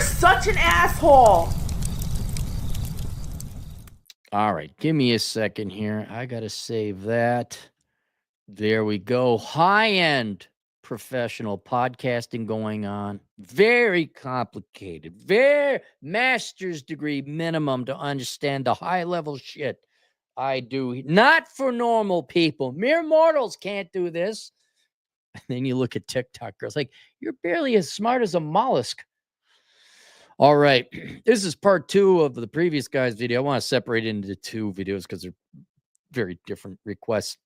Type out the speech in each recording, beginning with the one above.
such an asshole. All right, give me a second here. I got to save that. There we go. High-end professional podcasting going on. Very complicated. Very master's degree minimum to understand the high-level shit I do. Not for normal people. Mere mortals can't do this. And then you look at TikTok girls like, you're barely as smart as a mollusk. All right. This is part 2 of the previous guy's video. I want to separate it into 2 videos because they're very different requests.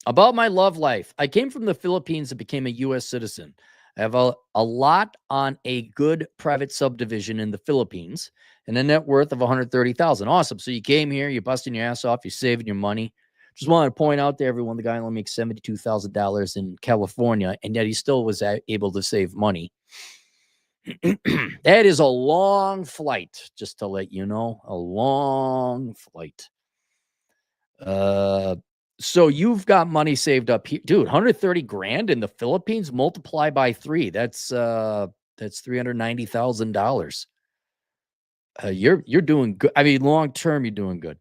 About my love life. I came from the Philippines and became a U.S. citizen. I have a lot on a good private subdivision in the Philippines and a net worth of $130,000. Awesome. So you came here, you're busting your ass off, you're saving your money. Just wanted to point out to everyone, the guy only makes $72,000 in California, and yet he still was able to save money. That is a long flight, just to let you know. A long flight. So you've got money saved up here, dude. 130 grand in the Philippines, multiply by 3. That's $390,000. You're doing good. I mean, long term, you're doing good.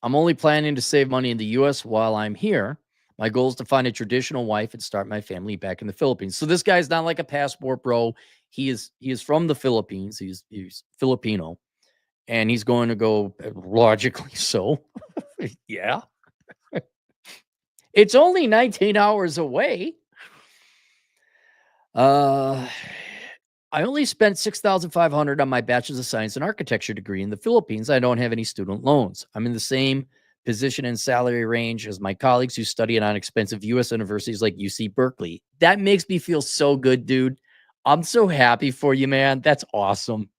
I'm only planning to save money in the U.S. while I'm here. My goal is to find a traditional wife and start my family back in the Philippines. So this guy's not like a passport bro. He is from the Philippines. He's Filipino, and he's going to go logically so. Yeah. It's only 19 hours away. I only spent $6,500 on my bachelor's of science and architecture degree in the Philippines. I don't have any student loans. I'm in the same position and salary range as my colleagues who study at expensive U.S. universities like UC Berkeley. That makes me feel so good, dude. I'm so happy for you, man. That's awesome.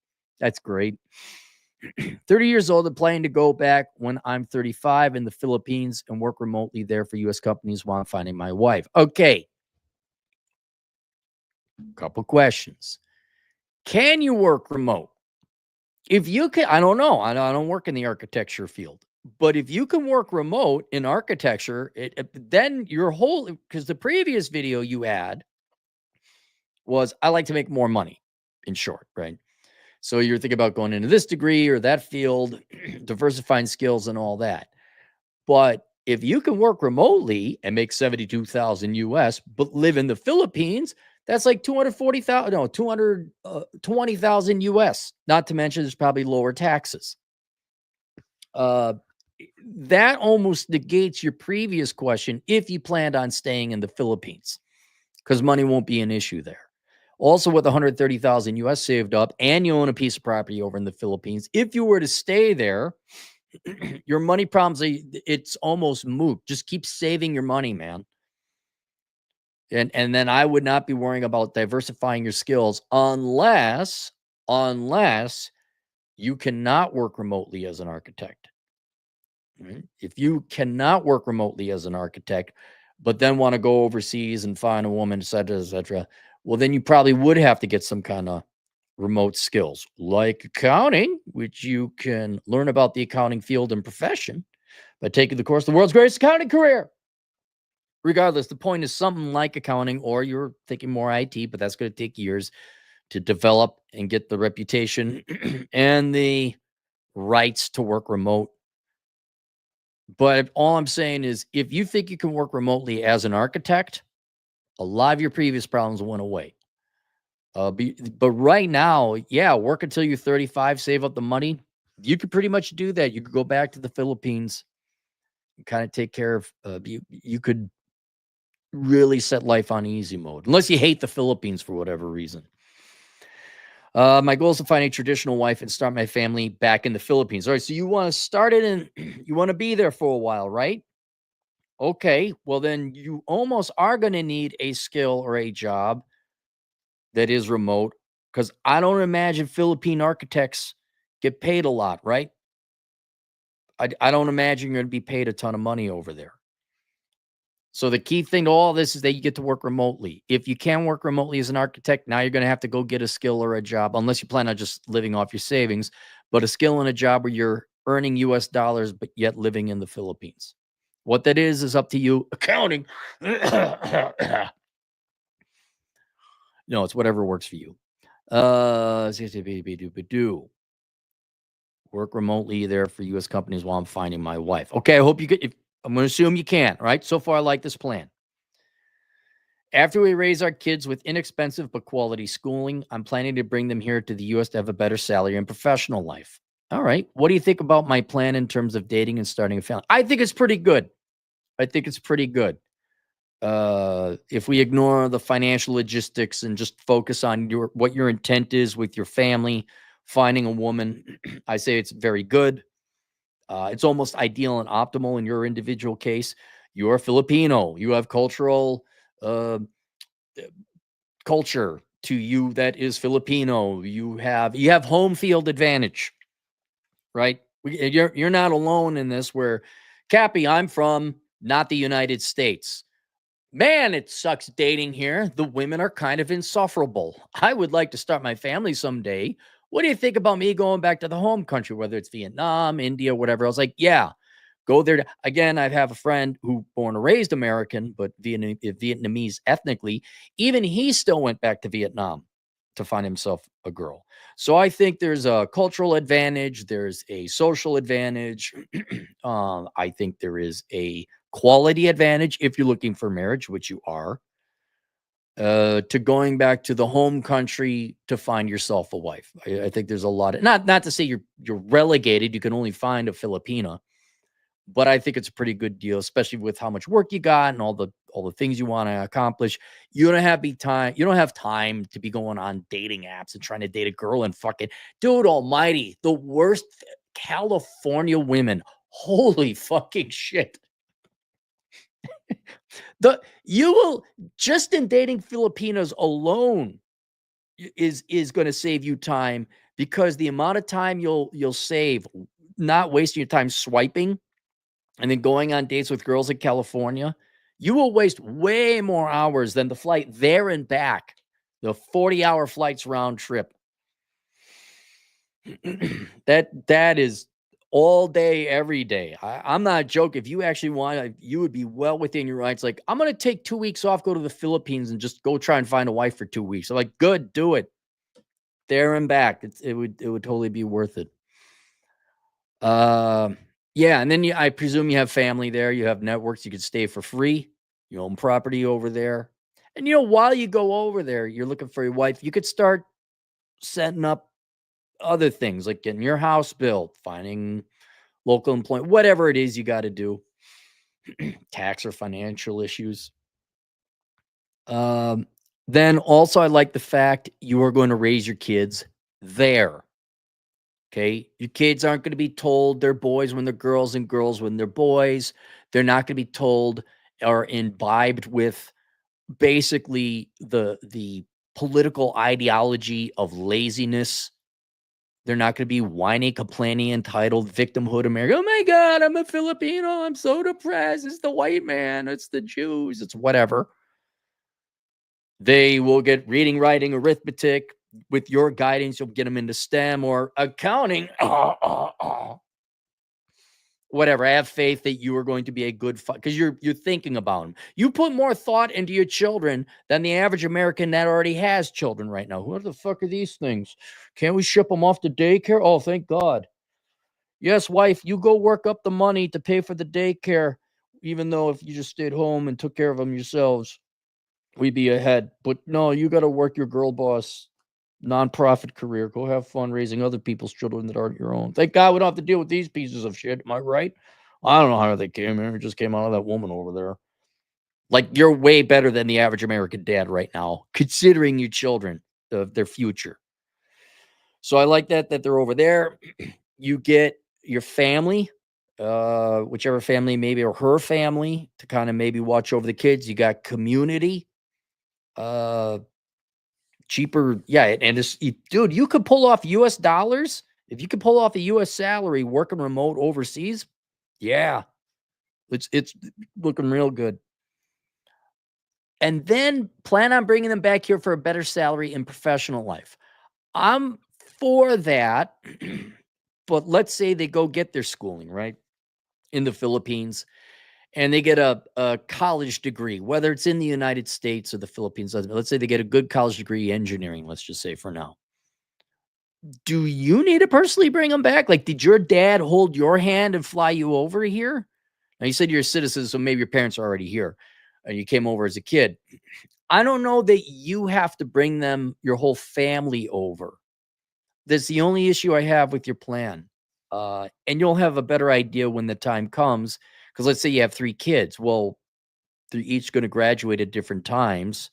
That's great. 30 years old and planning to go back when I'm 35 in the Philippines and work remotely there for U.S. companies while I'm finding my wife. Okay. Couple questions. Can you work remote? If you can, I don't know. I don't work in the architecture field. But if you can work remote in architecture, then your whole, because the previous video you had was, I like to make more money, in short, right? So you're thinking about going into this degree or that field, diversifying skills and all that. But if you can work remotely and make 72,000 US, but live in the Philippines, that's like 220,000 US. Not to mention there's probably lower taxes. That almost negates your previous question if you planned on staying in the Philippines, because money won't be an issue there. Also, with 130,000 US saved up and you own a piece of property over in the Philippines, if you were to stay there, your money problems, it's almost moot. Just keep saving your money, man. And then I would not be worrying about diversifying your skills unless you cannot work remotely as an architect. Right? If you cannot work remotely as an architect, but then want to go overseas and find a woman, et cetera, well, then you probably would have to get some kind of remote skills like accounting, which you can learn about the accounting field and profession by taking the course, The World's Greatest Accounting Career. Regardless, the point is something like accounting, or you're thinking more IT, but that's going to take years to develop and get the reputation and the rights to work remote. But all I'm saying is, if you think you can work remotely as an architect, a lot of your previous problems went away. But right now, yeah, work until you're 35, save up the money. You could pretty much do that. You could go back to the Philippines and kind of take care of, you could really set life on easy mode, unless you hate the Philippines for whatever reason. My goal is to find a traditional wife and start my family back in the Philippines. All right, so you want to start it and you want to be there for a while, right? Okay, well then you almost are going to need a skill or a job that is remote, because I don't imagine Philippine architects get paid a lot, right? I don't imagine you're going to be paid a ton of money over there. So the key thing to all this is that you get to work remotely. If you can work remotely as an architect, now you're going to have to go get a skill or a job, unless you plan on just living off your savings, but a skill and a job where you're earning US dollars, but yet living in the Philippines. What that is up to you. Accounting. No, it's whatever works for you. Do work remotely there for U.S. companies while I'm finding my wife. Okay, I hope you get. I'm going to assume you can. Right. So far, I like this plan. After we raise our kids with inexpensive but quality schooling, I'm planning to bring them here to the US to have a better salary and professional life. All right. What do you think about my plan in terms of dating and starting a family? I think it's pretty good. I think it's pretty good. If we ignore the financial logistics and just focus on what your intent is with your family, finding a woman, I say it's very good. It's almost ideal and optimal in your individual case. You're Filipino. You have uh, culture to you that is Filipino. You have home field advantage, right? You're not alone in this. Where, Cappy, I'm from not the United States. Man, it sucks dating here. The women are kind of insufferable. I would like to start my family someday. What do you think about me going back to the home country, whether it's Vietnam, India, whatever? I was like, yeah, go there. Again, I have a friend who born and raised American, but Vietnamese ethnically. Even he still went back to Vietnam to find himself a girl. So I think there's a cultural advantage. There's a social advantage. I think there is a quality advantage if you're looking for marriage, which you are, to going back to the home country to find yourself a wife. I think there's a lot of, not to say you're relegated. You can only find a Filipina, but I think it's a pretty good deal, especially with how much work you got and all the things you want to accomplish. You don't have time to be going on dating apps and trying to date a girl and fucking, dude almighty, the worst California women. Holy fucking shit. You will, just in dating Filipinos alone, is going to save you time, because the amount of time you'll save not wasting your time swiping and then going on dates with girls in California, you will waste way more hours than the flight there and back, the 40-hour flights round trip. that is all day, every day. I'm not joking. If you actually want, you would be well within your rights. Like, I'm going to take 2 weeks off, go to the Philippines, and just go try and find a wife for 2 weeks. I'm like, good, do it. There and back. It would totally be worth it. Yeah, and then I presume you have family there. You have networks. You could stay for free. You own property over there. And while you go over there, you're looking for your wife. You could start setting up other things, like getting your house built, finding local employment, whatever it is you got to do, tax or financial issues. Then also, I like the fact you are going to raise your kids there. Okay. Your kids aren't going to be told they're boys when they're girls and girls when they're boys. They're not going to be told or imbibed with basically the political ideology of laziness. They're not going to be whiny, complaining, entitled, victimhood America. Oh my God, I'm a Filipino. I'm so depressed. It's the white man. It's the Jews. It's whatever. They will get reading, writing, arithmetic. With your guidance, you'll get them into STEM or accounting. Whatever. I have faith that you are going to be a good because you're thinking about them. You put more thought into your children than the average American that already has children right now. What the fuck are these things? Can't we ship them off to daycare? Oh, thank God. Yes, wife, you go work up the money to pay for the daycare, even though if you just stayed home and took care of them yourselves, we'd be ahead. But no, you got to work your girl boss nonprofit career. Go have fun raising other people's children that aren't your own. Thank God we don't have to deal with these pieces of shit. Am I right? I don't know how they came here. It just came out of that woman over there. Like, you're way better than the average American dad right now, considering your children, their future. So I like that they're over there. You get your family, whichever family, maybe, or her family, to kind of maybe watch over the kids. You got community, cheaper. Yeah. And dude, you could pull off US dollars. If you could pull off a US salary working remote overseas. Yeah. It's looking real good. And then plan on bringing them back here for a better salary in professional life. I'm for that. But let's say they go get their schooling, right, in the Philippines, and they get a college degree, whether it's in the United States or the Philippines. Let's say they get a good college degree, engineering, let's just say for now. Do you need to personally bring them back? Like, did your dad hold your hand and fly you over here? Now, you said you're a citizen, so maybe your parents are already here and you came over as a kid. I don't know that you have to bring them, your whole family over. That's the only issue I have with your plan. And you'll have a better idea when the time comes. Because let's say you have 3 kids. Well, they're each going to graduate at different times.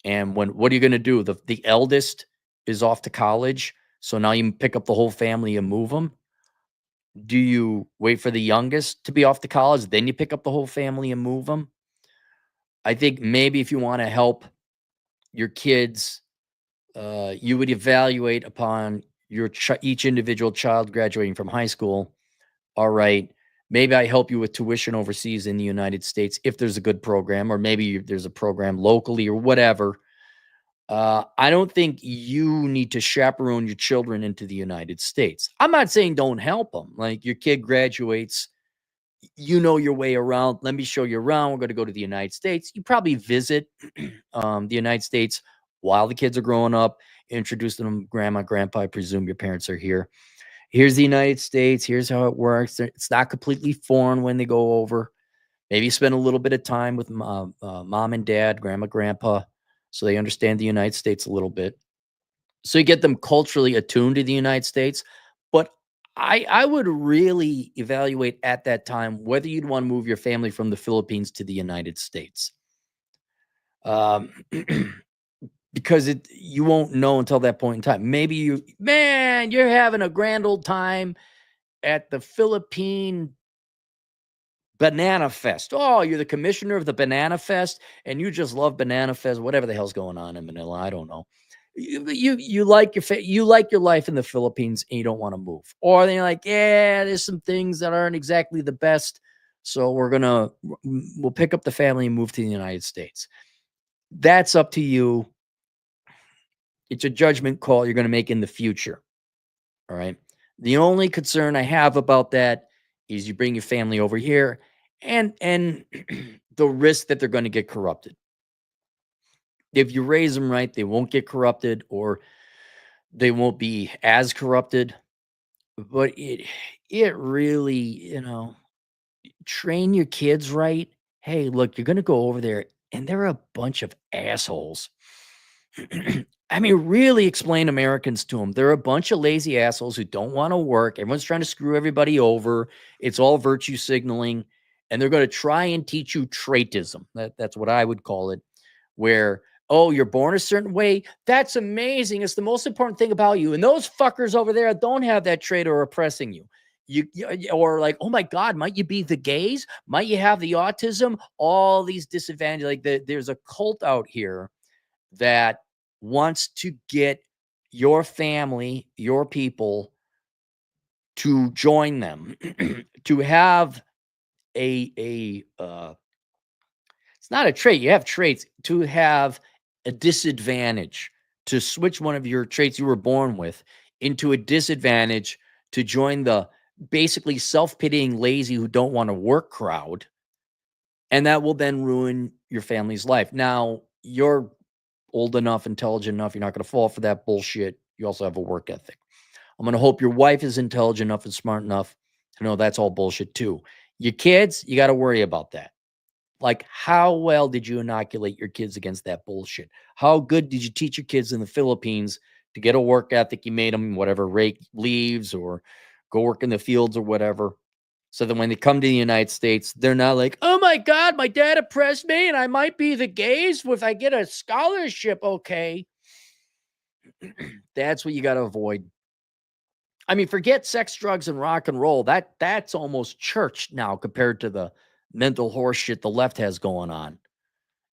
And what are you going to do? The eldest is off to college. So now you pick up the whole family and move them. Do you wait for the youngest to be off to college, then you pick up the whole family and move them? I think maybe if you want to help your kids, you would evaluate upon your each individual child graduating from high school. All right, maybe I help you with tuition overseas in the United States if there's a good program, or maybe there's a program locally or whatever. I don't think you need to chaperone your children into the United States. I'm not saying don't help them. Like, your kid graduates, you know your way around. Let me show you around. We're going to go to the United States. You probably visit the United States while the kids are growing up, introduce them, grandma, grandpa. I presume your parents are here. Here's the United States. Here's how it works. It's not completely foreign when they go over. Maybe spend a little bit of time with mom and dad, grandma, grandpa, so they understand the United States a little bit. So you get them culturally attuned to the United States. But I would really evaluate at that time whether you'd want to move your family from the Philippines to the United States. Um, because you won't know until that point in time. Maybe you're having a grand old time at the Philippine Banana Fest. Oh, you're the commissioner of the Banana Fest, and you just love Banana Fest, whatever the hell's going on in Manila. I don't know. You like you like your life in the Philippines, and you don't want to move. Or they're like, yeah, there's some things that aren't exactly the best, so we'll pick up the family and move to the United States. That's up to you. It's a judgment call you're going to make in the future. All right. The only concern I have about that is you bring your family over here and the risk that they're going to get corrupted. If you raise them right, they won't get corrupted, or they won't be as corrupted. But it really, train your kids right. Hey, look, you're going to go over there and they're a bunch of assholes. I mean, really explain Americans to them. They're a bunch of lazy assholes who don't want to work. Everyone's trying to screw everybody over. It's all virtue signaling. And they're going to try and teach you traitism. That's what I would call it, where, oh, you're born a certain way. That's amazing. It's the most important thing about you. And those fuckers over there don't have that trait or oppressing you. Or like, oh my God, might you be the gays? Might you have the autism? All these disadvantages. Like, there's a cult out here that wants to get your family, your people, to join them, to have it's not a trait. You have traits, to have a disadvantage, to switch one of your traits you were born with into a disadvantage, to join the basically self-pitying lazy who don't want to work crowd. And that will then ruin your family's life. Now, you're old enough, intelligent enough, you're not going to fall for that bullshit. You also have a work ethic. I'm going to hope your wife is intelligent enough and smart enough to know that's all bullshit too. Your kids, you got to worry about that. Like, how well did you inoculate your kids against that bullshit? How good did you teach your kids in the Philippines to get a work ethic? You made them, whatever, rake leaves or go work in the fields or whatever. So that when they come to the United States, they're not like, oh my God, my dad oppressed me and I might be the gays if I get a scholarship. Okay. That's what you got to avoid. I mean, forget sex, drugs, and rock and roll. That's almost church now compared to the mental horse shit the left has going on.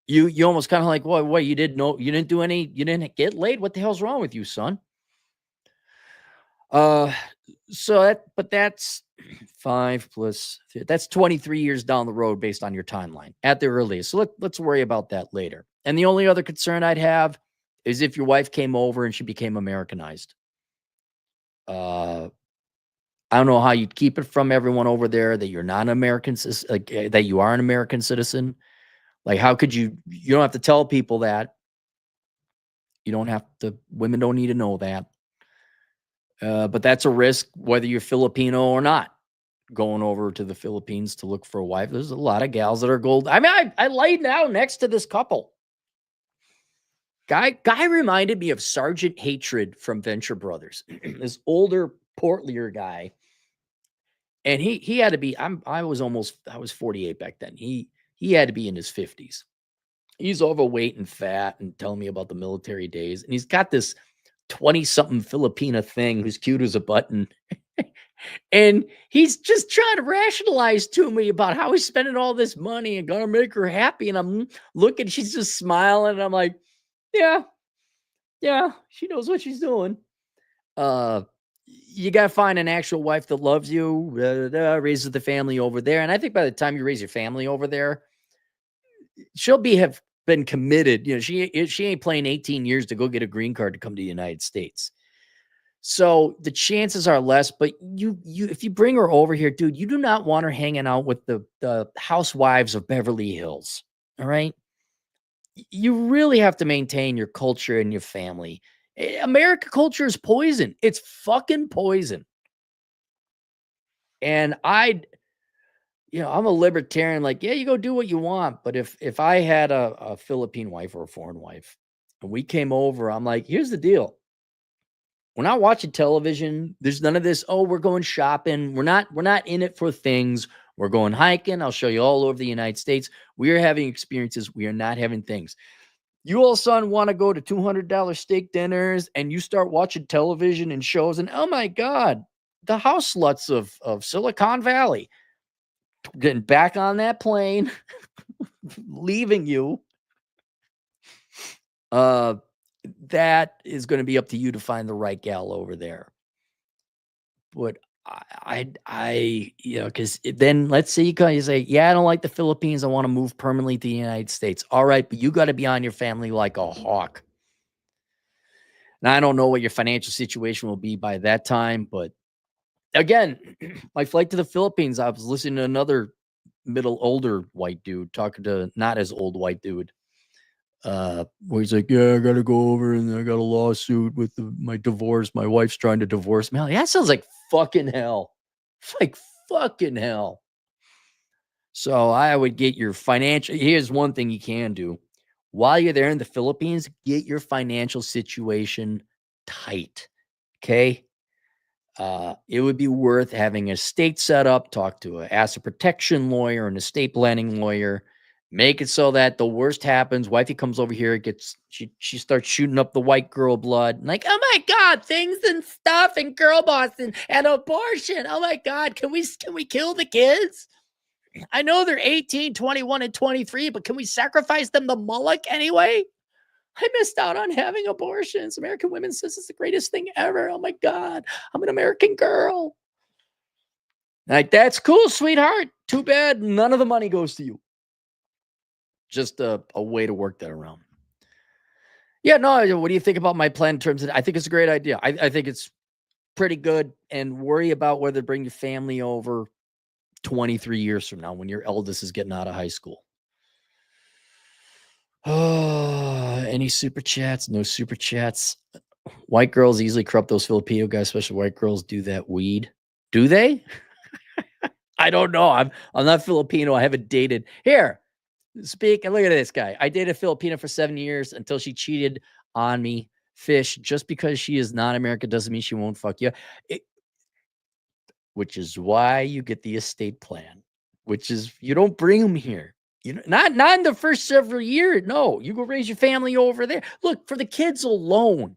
You almost kind of like, what, you didn't do any, you didn't get laid? What the hell's wrong with you, son? But that's 5 plus, that's 23 years down the road based on your timeline at the earliest. So let's worry about that later. And the only other concern I'd have is if your wife came over and she became Americanized. I don't know how you'd keep it from everyone over there that you're not an American, that you are an American citizen. Like, how could you don't have to tell people that. You don't have to, women don't need to know that. But that's a risk whether you're Filipino or not. Going over to the Philippines to look for a wife. There's a lot of gals that are gold. I mean, I laid down next to this couple. Guy reminded me of Sergeant Hatred from Venture Brothers. This older, portlier guy. And he had to be, I was 48 back then. He had to be in his 50s. He's overweight and fat and telling me about the military days. And he's got this 20-something Filipina thing who's cute as a button. And he's just trying to rationalize to me about how he's spending all this money and gonna make her happy. And I'm looking, she's just smiling. And I'm like, yeah, she knows what she's doing. You got to find an actual wife that loves you, raises the family over there. And I think by the time you raise your family over there, she'll have been committed. You know, she ain't playing 18 years to go get a green card to come to the United States. So the chances are less, but if you bring her over here, dude, you do not want her hanging out with the housewives of Beverly Hills. All right. You really have to maintain your culture and your family. American culture is poison. It's fucking poison. And I'm a libertarian. Like, yeah, you go do what you want. But if I had a Philippine wife or a foreign wife and we came over, I'm like, here's the deal. We're not watching television. There's none of this. Oh, we're going shopping. We're not in it for things. We're going hiking. I'll show you all over the United States. We are having experiences. We are not having things. You all of a sudden want to go to $200 steak dinners and you start watching television and shows, and oh my God, the house sluts of Silicon Valley getting back on that plane, leaving you. That is going to be up to you to find the right gal over there. But because then let's say you say, yeah, I don't like the Philippines. I want to move permanently to the United States. All right, but you got to be on your family like a hawk. Now, I don't know what your financial situation will be by that time, but again, my flight to the Philippines, I was listening to another older white dude talking to not as old white dude. Where he's like, yeah, I got to go over and I got a lawsuit with my divorce. My wife's trying to divorce me. Like, that sounds like fucking hell. Like fucking hell. So I would get your financial. Here's one thing you can do. While you're there in the Philippines, get your financial situation tight. Okay. It would be worth having a estate set up, talk to an asset protection lawyer, an estate planning lawyer. Make it so that the worst happens. Wifey comes over here, she starts shooting up the white girl blood. Like, oh my God, things and stuff and girl boss and abortion. Oh my God, can we kill the kids? I know they're 18, 21, and 23, but can we sacrifice them to Moloch anyway? I missed out on having abortions. American women says it's the greatest thing ever. Oh my God, I'm an American girl. Like, that's cool, sweetheart. Too bad none of the money goes to you. Just a way to work that around. Yeah, no, what do you think about my plan in terms of, I think it's a great idea. I think it's pretty good, and worry about whether to bring your family over 23 years from now when your eldest is getting out of high school. Oh, any super chats? No super chats. White girls easily corrupt those Filipino guys, especially white girls do that weed. Do they? I don't know. I'm not Filipino. I haven't dated. Here, speak and look at this guy. I dated a Filipina for 7 years until she cheated on me. Fish, just because she is not American doesn't mean she won't fuck you. Which is why you get the estate plan, which is you don't bring them here. You know, not in the first several years. No, you go raise your family over there. Look, for the kids alone,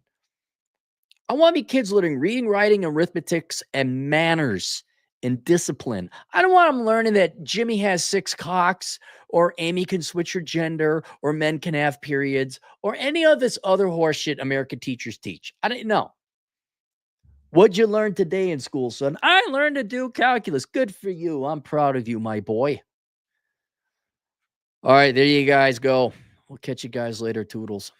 I want me kids learning reading, writing, arithmetics, and manners and discipline. I don't want them learning that Jimmy has 6 cocks, or Amy can switch her gender, or men can have periods, or any of this other horseshit American teachers teach. I don't know. What'd you learn today in school, son? I learned to do calculus. Good for you. I'm proud of you, my boy. All right, there you guys go. We'll catch you guys later, Toodles.